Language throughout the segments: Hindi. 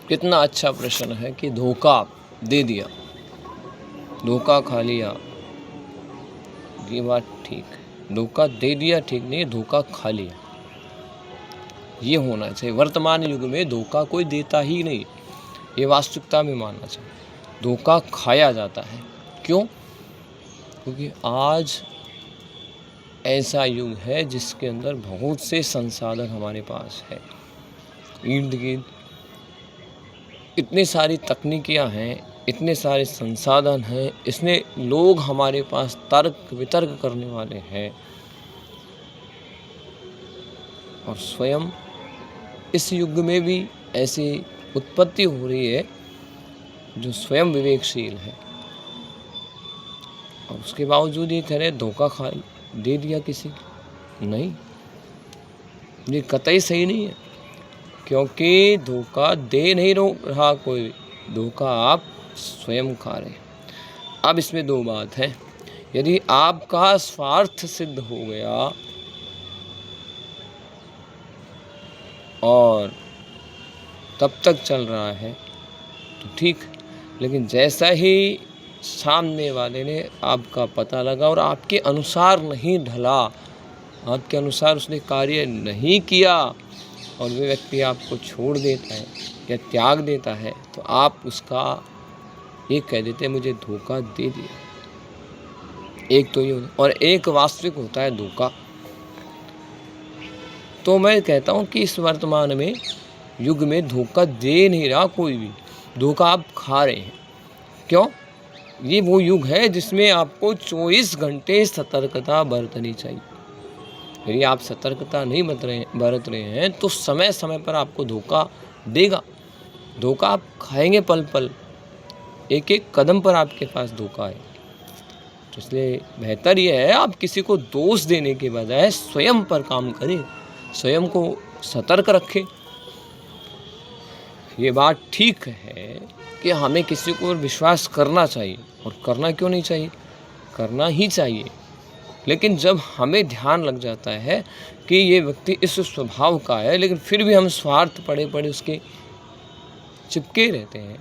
कितना अच्छा प्रश्न है कि धोखा दे दिया, धोखा खा लिया, ये बात ठीक है। धोखा दे दिया ठीक नहीं, धोखा खा लिया ये होना चाहिए। वर्तमान युग में धोखा कोई देता ही नहीं, ये वास्तविकता में मानना चाहिए। धोखा खाया जाता है। क्यों? क्योंकि आज ऐसा युग है जिसके अंदर बहुत से संसाधन हमारे पास है, इर्द गिर्द इतनी सारी तकनीकियाँ हैं, इतने सारे संसाधन हैं, इसने लोग हमारे पास तर्क वितर्क करने वाले हैं, और स्वयं इस युग में भी ऐसी उत्पत्ति हो रही है जो स्वयं विवेकशील है, और उसके बावजूद ये कह रहे धोखा खा दे दिया किसी। नहीं, ये कतई सही नहीं है, क्योंकि धोखा दे नहीं रहा कोई, धोखा आप स्वयं खा रहे हैं। अब इसमें दो बात है। यदि आपका स्वार्थ सिद्ध हो गया और तब तक चल रहा है तो ठीक, लेकिन जैसा ही सामने वाले ने आपका पता लगा और आपके अनुसार नहीं ढला, आपके अनुसार उसने कार्य नहीं किया और वे व्यक्ति आपको छोड़ देता है या त्याग देता है, तो आप उसका ये कह देते हैं मुझे धोखा दे दिया। एक तो ये होता, और एक वास्तविक होता है धोखा। तो मैं कहता हूँ कि इस वर्तमान में युग में धोखा दे नहीं रहा कोई भी, धोखा आप खा रहे हैं। क्यों? ये वो युग है जिसमें आपको 24 घंटे सतर्कता बरतनी चाहिए। यदि आप सतर्कता नहीं बरत रहे हैं तो समय समय पर आपको धोखा देगा, धोखा आप खाएंगे पल पल, एक एक कदम पर आपके पास धोखा है। तो इसलिए बेहतर यह है आप किसी को दोष देने के बजाय स्वयं पर काम करें, स्वयं को सतर्क रखें। ये बात ठीक है कि हमें किसी को विश्वास करना चाहिए, और करना क्यों नहीं चाहिए, करना ही चाहिए। लेकिन जब हमें ध्यान लग जाता है कि ये व्यक्ति इस स्वभाव का है, लेकिन फिर भी हम स्वार्थ पड़े पड़े उसके चिपके रहते हैं,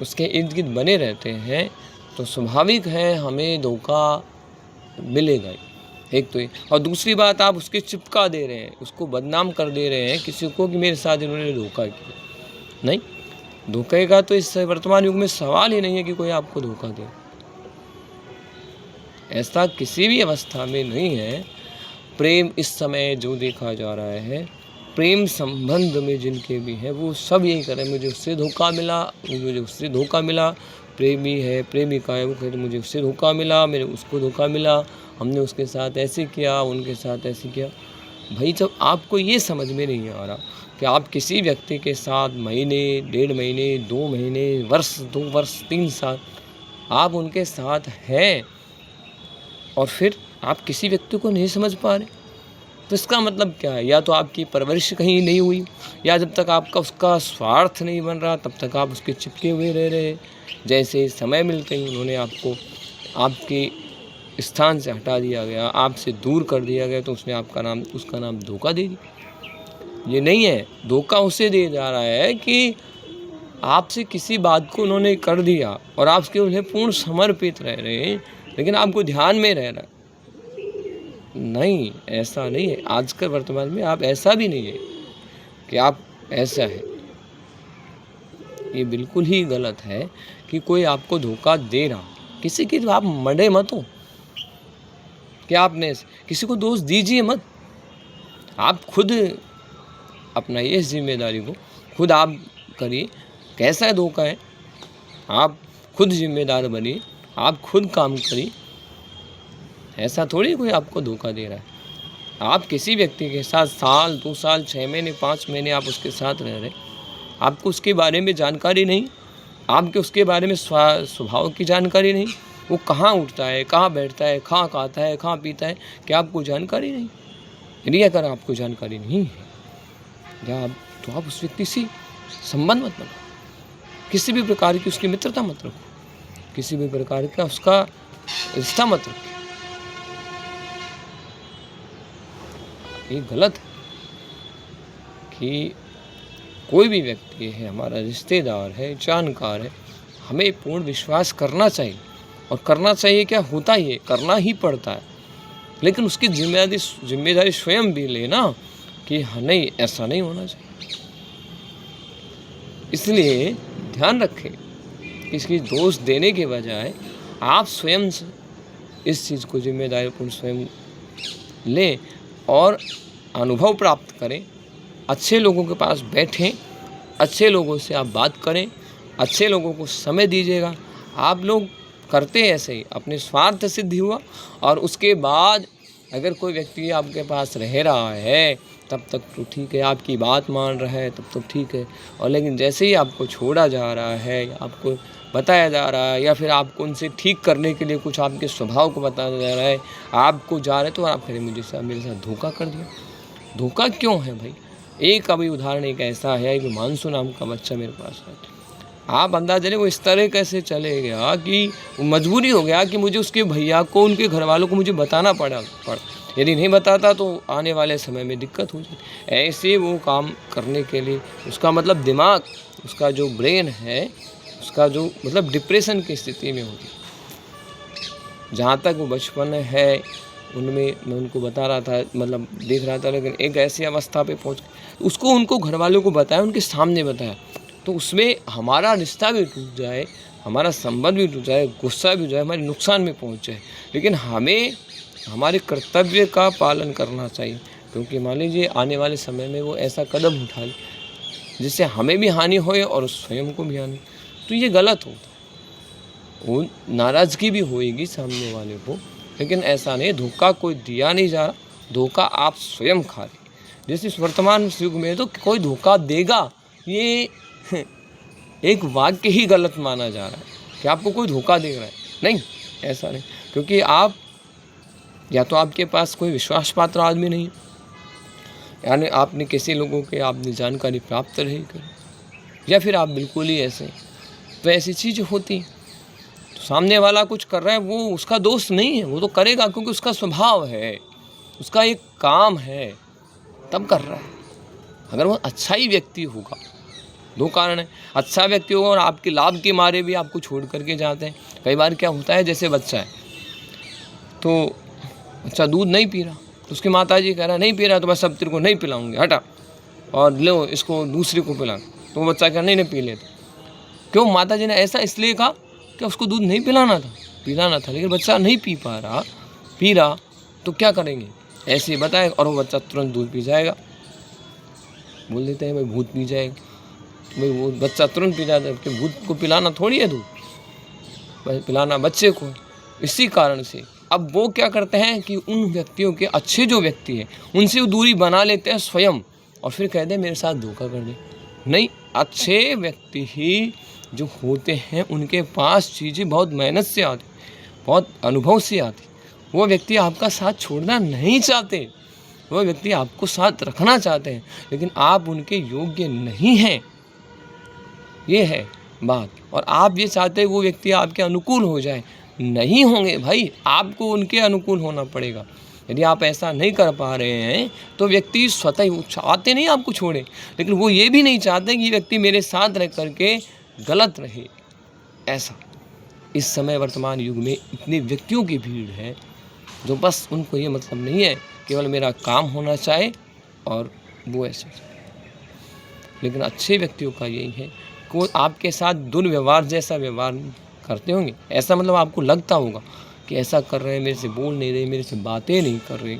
उसके इर्द गिर्द बने रहते हैं, तो स्वाभाविक है हमें धोखा मिलेगा ही। एक तो ये, और दूसरी बात आप उसके चिपका दे रहे हैं, उसको बदनाम कर दे रहे हैं किसी को कि मेरे साथ इन्होंने धोखा किया। नहीं, धोखे का तो इस वर्तमान युग में सवाल ही नहीं है कि कोई आपको धोखा दे, ऐसा किसी भी अवस्था में नहीं है। प्रेम इस समय जो देखा जा रहा है, प्रेम संबंध में जिनके भी हैं वो सब यही करें मुझे उससे धोखा मिला, मुझे उससे धोखा मिला। प्रेमी है, प्रेमिका है, वो कहते मुझे उससे धोखा मिला, मेरे उसको धोखा मिला, हमने उसके साथ ऐसे किया, उनके साथ ऐसे किया। भाई जब आपको ये समझ में नहीं आ रहा कि आप किसी व्यक्ति के साथ महीने, 1.5 महीने, 2 महीने, वर्ष, 2 वर्ष, 3 साल आप उनके साथ हैं और फिर आप किसी व्यक्ति को नहीं समझ पा रहे, तो इसका मतलब क्या है? या तो आपकी परवरिश कहीं नहीं हुई, या जब तक आपका उसका स्वार्थ नहीं बन रहा तब तक आप उसके चिपके हुए रह रहे। जैसे समय मिलते ही उन्होंने आपको आपके स्थान से हटा दिया गया, आपसे दूर कर दिया गया, तो उसने उसका नाम धोखा दे दिया। ये नहीं है, धोखा उसे दे जा रहा है कि आपसे किसी बात को उन्होंने कर दिया और आप उसके उन्हें पूर्ण समर्पित रह रहे हैं, लेकिन आपको ध्यान में रह रहा। नहीं, ऐसा नहीं है। आजकल वर्तमान में आप ऐसा भी नहीं है कि आप ऐसा है। ये बिल्कुल ही गलत है कि कोई आपको धोखा दे रहा, किसी की आप मरे मत हो कि आपने किसी को दोष दीजिए मत। आप खुद अपनाइए इस जिम्मेदारी को, खुद आप करिए। कैसा है धोखा है, आप खुद जिम्मेदार बनिए, आप खुद काम करिए। ऐसा थोड़ी कोई आपको धोखा दे रहा है। आप किसी व्यक्ति के साथ साल, 2 साल, 6 महीने, 5 महीने आप उसके साथ रह रहे, आपको उसके बारे में जानकारी नहीं, आपके उसके बारे में स्वभाव की जानकारी नहीं, वो कहाँ उठता है, कहाँ बैठता है, कहाँ खाता है, कहाँ पीता है, क्या आपको जानकारी नहीं? यदि अगर आपको जानकारी नहीं है या तो आप उस व्यक्ति से संबंध मत बनाओ, किसी भी प्रकार की उसकी मित्रता मत रखो, किसी भी प्रकार का उसका रिश्ता मत रखो। ये गलत है कि कोई भी व्यक्ति है, हमारा रिश्तेदार है, जानकार है, हमें पूर्ण विश्वास करना चाहिए। और करना चाहिए क्या, होता ही है, करना ही पड़ता है। लेकिन उसकी जिम्मेदारी स्वयं भी लेना कि हाँ नहीं, ऐसा नहीं होना चाहिए। इसलिए ध्यान रखें, किसी दोष देने के बजाय आप स्वयं से इस चीज़ को जिम्मेदारीपूर्ण स्वयं लें और अनुभव प्राप्त करें। अच्छे लोगों के पास बैठें, अच्छे लोगों से आप बात करें, अच्छे लोगों को समय दीजिएगा। आप लोग करते ऐसे ही, अपने स्वार्थ सिद्धि हुआ और उसके बाद अगर कोई व्यक्ति आपके पास रह रहा है तब तक तो ठीक है, आपकी बात मान रहा है तब तो ठीक है। और लेकिन जैसे ही आपको छोड़ा जा रहा है, आपको बताया जा रहा है, या फिर आपको उनसे ठीक करने के लिए कुछ आपके स्वभाव को बताया जा रहा है, आपको जा रहे, तो आप कहें मेरे साथ धोखा कर दिया। धोखा क्यों है भाई? एक अभी उदाहरण एक ऐसा है कि मानसू नाम का बच्चा मेरे पास है। आप अंदाजा लें, वो इस तरह कैसे चले गया कि मजबूरी हो गया कि मुझे उसके भैया को, उनके घर वालों को मुझे बताना पड़ा। यदि नहीं बताता तो आने वाले समय में दिक्कत हो जाती। ऐसे वो काम करने के लिए उसका मतलब दिमाग, उसका जो ब्रेन है, उसका जो मतलब डिप्रेशन की स्थिति में होती। जहाँ तक वो बचपन है उनमें मैं उनको बता रहा था, मतलब देख रहा था, लेकिन एक ऐसी अवस्था पे पहुँच उसको, उनको घर वालों को बताया, उनके सामने बताया, तो उसमें हमारा रिश्ता भी टूट जाए, हमारा संबंध भी टूट जाए, गुस्सा भी हो जाए, हमारे नुकसान में पहुंच जाए। लेकिन हमें हमारे कर्तव्य का पालन करना चाहिए, क्योंकि मान लीजिए आने वाले समय में वो ऐसा कदम उठा ले जिससे हमें भी हानि होए और स्वयं को भी हानि, तो ये गलत होता है। वो नाराज़गी भी होएगी सामने वाले को, लेकिन ऐसा नहीं, धोखा कोई दिया नहीं जा रहा, धोखा आप स्वयं खा रहे। जैसे इस वर्तमान युग में तो कोई धोखा देगा, ये एक वाक्य ही गलत माना जा रहा है कि आपको कोई धोखा दे रहा है। नहीं, ऐसा नहीं, क्योंकि आप या तो आपके पास कोई विश्वास पात्र आदमी नहीं, यानी आपने किसी लोगों के आपने जानकारी प्राप्त नहीं करी, या फिर आप बिल्कुल ही ऐसे, तो ऐसी चीज़ होती है। तो सामने वाला कुछ कर रहा है, वो उसका दोष नहीं है, वो तो करेगा क्योंकि उसका स्वभाव है, उसका एक काम है, तब कर रहा है। अगर वो अच्छा ही व्यक्ति होगा, दो कारण है, अच्छा व्यक्ति होगा और आपके लाभ के मारे भी आपको छोड़ करके जाते हैं। कई बार क्या होता है, जैसे बच्चा है तो बच्चा दूध नहीं पी रहा, तो उसकी माताजी कह रहा नहीं पी रहा तो बस अब तेरे को नहीं पिलाऊंगी, हटा और लो इसको दूसरे को पिला। तो वो बच्चा कह नहीं पी लेते। क्यों? माताजी ने ऐसा इसलिए कहा कि उसको दूध नहीं पिलाना था, लेकिन बच्चा नहीं पी रहा तो क्या करेंगे, ऐसे ही बताए और वो बच्चा तुरंत दूध पी जाएगा। बोल देते हैं भाई भूत पी जाएगा, भाई वो बच्चा तुरंत पी जाता है कि भूत को पिलाना थोड़ी है दूध, भाई पिलाना बच्चे को। इसी कारण से अब वो क्या करते हैं कि उन व्यक्तियों के, अच्छे जो व्यक्ति हैं उनसे वो दूरी बना लेते हैं स्वयं, और फिर कहते हैं मेरे साथ धोखा कर दे। नहीं, अच्छे व्यक्ति ही जो होते हैं उनके पास चीज़ें बहुत मेहनत से आती, बहुत अनुभव से आती। वो व्यक्ति आपका साथ छोड़ना नहीं चाहते, वो व्यक्ति आपको साथ रखना चाहते हैं, लेकिन आप उनके योग्य नहीं हैं, ये है बात। और आप ये चाहते हैं वो व्यक्ति आपके अनुकूल हो जाए, नहीं होंगे भाई, आपको उनके अनुकूल होना पड़ेगा। यदि आप ऐसा नहीं कर पा रहे हैं तो व्यक्ति स्वतः ही, चाहते नहीं आपको छोड़े, लेकिन वो ये भी नहीं चाहते कि व्यक्ति मेरे साथ रह करके गलत रहे। ऐसा इस समय वर्तमान युग में इतने व्यक्तियों की भीड़ है जो बस उनको ये मतलब नहीं है केवल मेरा काम होना चाहे और वो ऐसे, लेकिन अच्छे व्यक्तियों का यही है कि आपके साथ दुर्व्यवहार जैसा व्यवहार करते होंगे। ऐसा मतलब आपको लगता होगा कि ऐसा कर रहे हैं, मेरे से बोल नहीं रहे, मेरे से बातें नहीं कर रहे,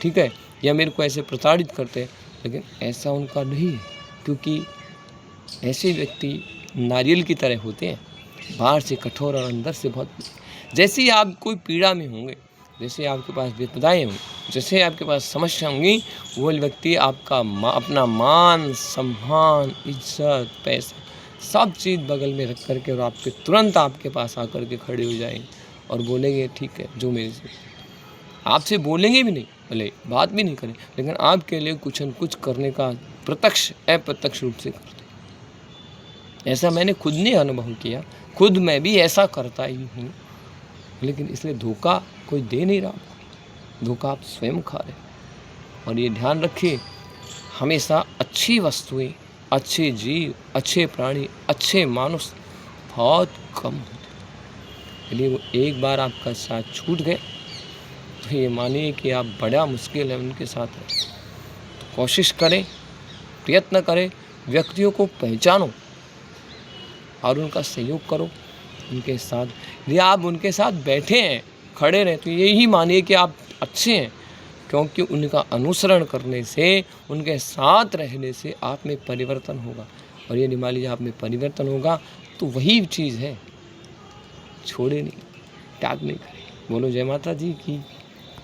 ठीक है, या मेरे को ऐसे प्रताड़ित करते हैं, लेकिन ऐसा उनका नहीं है, क्योंकि ऐसे व्यक्ति नारियल की तरह होते हैं, बाहर से कठोर और अंदर से बहुत। जैसे ही आप कोई पीड़ा में होंगे, जैसे आपके पास विपदाएँ होंगी, जैसे आपके पास समस्या होंगी, वो व्यक्ति आपका अपना मान सम्मान इज्जत पैसा सब चीज़ बगल में रख करके और आपके तुरंत आपके पास आकर के खड़े हो जाएंगे और बोलेंगे ठीक है जो मेरे से, आपसे बोलेंगे भी नहीं, भले बात भी नहीं करें, लेकिन आपके लिए कुछ न कुछ करने का प्रत्यक्ष अप्रत्यक्ष रूप से करते। ऐसा मैंने खुद ने अनुभव किया, खुद मैं भी ऐसा करता ही हूँ, लेकिन इसलिए धोखा कोई दे नहीं रहा, धोखा आप स्वयं खा रहे। और ये ध्यान रखिए, हमेशा अच्छी वस्तुएं अच्छे जीव, अच्छे प्राणी, अच्छे मानुष बहुत कम होते हैं। यदि वो एक बार आपका साथ छूट गए तो ये मानिए कि आप बड़ा मुश्किल है उनके साथ रहें। तो कोशिश करें, प्रयत्न करें, व्यक्तियों को पहचानो और उनका सहयोग करो उनके साथ। यदि आप उनके साथ बैठे हैं, खड़े रहें, तो यही मानिए कि आप अच्छे हैं, क्योंकि उनका अनुसरण करने से, उनके साथ रहने से आप में परिवर्तन होगा। और यदि मान लीजिए आप में परिवर्तन होगा तो वही चीज़ है, छोड़े नहीं, त्याग नहीं करें। बोलो जय माता जी की।